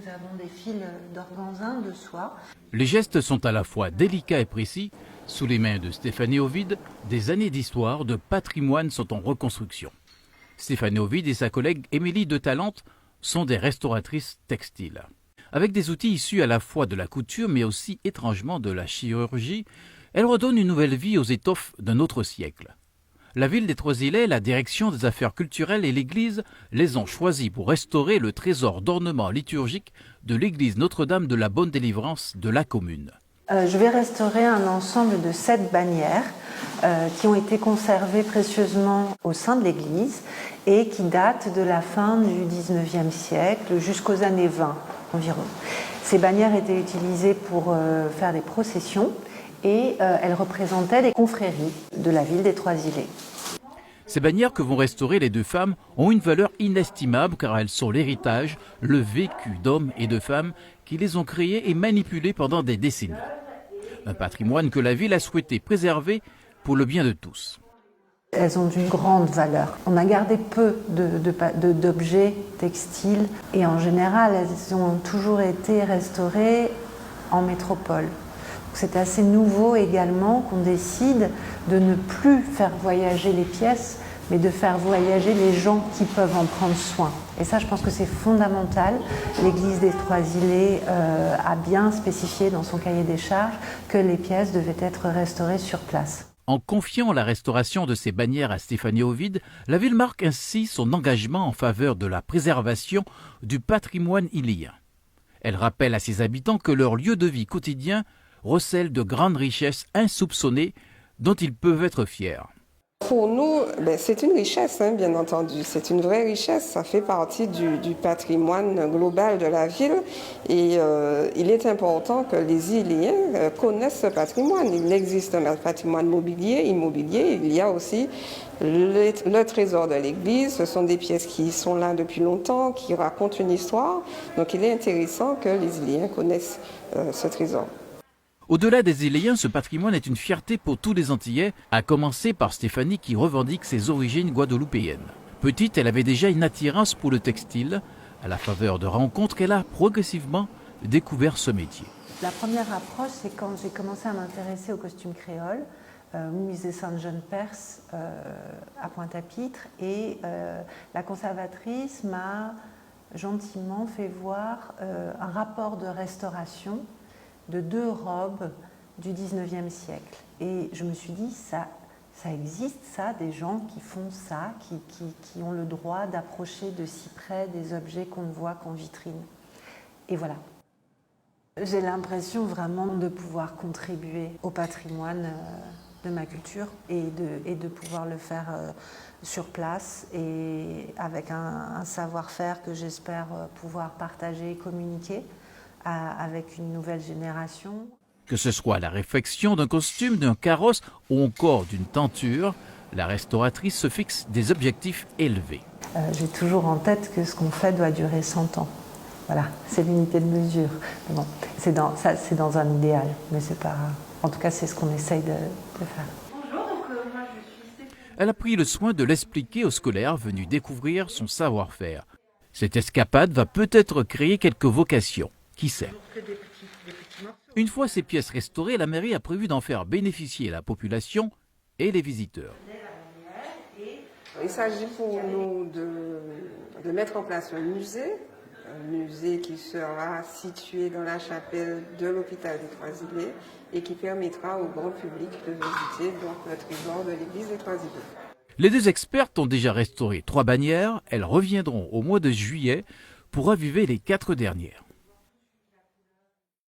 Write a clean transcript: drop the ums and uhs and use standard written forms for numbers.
nous avons des fils d'organzin, de soie. Les gestes sont à la fois délicats et précis. Sous les mains de Stéphanie Ovide, des années d'histoire, de patrimoine sont en reconstruction. Stéphanie Ovide et sa collègue Émilie de Talente sont des restauratrices textiles. Avec des outils issus à la fois de la couture mais aussi étrangement de la chirurgie, elles redonnent une nouvelle vie aux étoffes d'un autre siècle. La ville des Trois-Îlets, la direction des affaires culturelles et l'église les ont choisis pour restaurer le trésor d'ornements liturgiques de l'église Notre-Dame de la Bonne Délivrance de la commune. Je vais restaurer un ensemble de 7 bannières qui ont été conservées précieusement au sein de l'église et qui datent de la fin du 19e siècle jusqu'aux années 20 environ. Ces bannières étaient utilisées pour faire des processions et elles représentaient les confréries de la ville des Trois-Îlets. Ces bannières que vont restaurer les deux femmes ont une valeur inestimable car elles sont l'héritage, le vécu d'hommes et de femmes qui les ont créées et manipulées pendant des décennies. Un patrimoine que la ville a souhaité préserver pour le bien de tous. Elles ont d'une grande valeur. On a gardé peu d'objets textiles et en général, elles ont toujours été restaurées en métropole. C'est assez nouveau également qu'on décide de ne plus faire voyager les pièces, mais de faire voyager les gens qui peuvent en prendre soin. Et ça, je pense que c'est fondamental. L'église des Trois-Îlets a bien spécifié dans son cahier des charges que les pièces devaient être restaurées sur place. En confiant la restauration de ces bannières à Stéphanie Ovide, la ville marque ainsi son engagement en faveur de la préservation du patrimoine îlien. Elle rappelle à ses habitants que leur lieu de vie quotidien recèle de grandes richesses insoupçonnées dont ils peuvent être fiers. Pour nous, c'est une richesse, bien entendu. C'est une vraie richesse. Ça fait partie du patrimoine global de la ville. Et il est important que les Îliens connaissent ce patrimoine. Il existe un patrimoine immobilier. Il y a aussi le trésor de l'église. Ce sont des pièces qui sont là depuis longtemps, qui racontent une histoire. Donc il est intéressant que les Îliens connaissent ce trésor. Au-delà des Îliens, ce patrimoine est une fierté pour tous les Antillais, à commencer par Stéphanie qui revendique ses origines guadeloupéennes. Petite, elle avait déjà une attirance pour le textile. À la faveur de rencontres, elle a progressivement découvert ce métier. La première approche, c'est quand j'ai commencé à m'intéresser au costume créole, au musée Sainte-Jeanne-Perse à Pointe-à-Pitre, et la conservatrice m'a gentiment fait voir un rapport de restauration de 2 robes du 19e siècle. Et je me suis dit, ça existe, ça, des gens qui font ça, qui ont le droit d'approcher de si près des objets qu'on ne voit qu'en vitrine. Et voilà. J'ai l'impression vraiment de pouvoir contribuer au patrimoine de ma culture et de pouvoir le faire sur place et avec un savoir-faire que j'espère pouvoir partager et communiquer avec une nouvelle génération. Que ce soit la réfection d'un costume, d'un carrosse ou encore d'une tenture, la restauratrice se fixe des objectifs élevés. J'ai toujours en tête que ce qu'on fait doit durer 100 ans. Voilà, c'est l'unité de mesure. Mais bon, c'est dans un idéal, mais c'est pas. En tout cas, c'est ce qu'on essaye de faire. Bonjour, donc moi je suis Stéphanie. Elle a pris le soin de l'expliquer aux scolaires venus découvrir son savoir-faire. Cette escapade va peut-être créer quelques vocations. Qui sait? Une fois ces pièces restaurées, la mairie a prévu d'en faire bénéficier la population et les visiteurs. Il s'agit pour nous de mettre en place un musée qui sera situé dans la chapelle de l'hôpital des Trois-Îlets et qui permettra au grand public de visiter donc, le trésor de l'église des Trois-Îlets. Les 2 expertes ont déjà restauré 3 bannières. Elles reviendront au mois de juillet pour raviver les 4 dernières.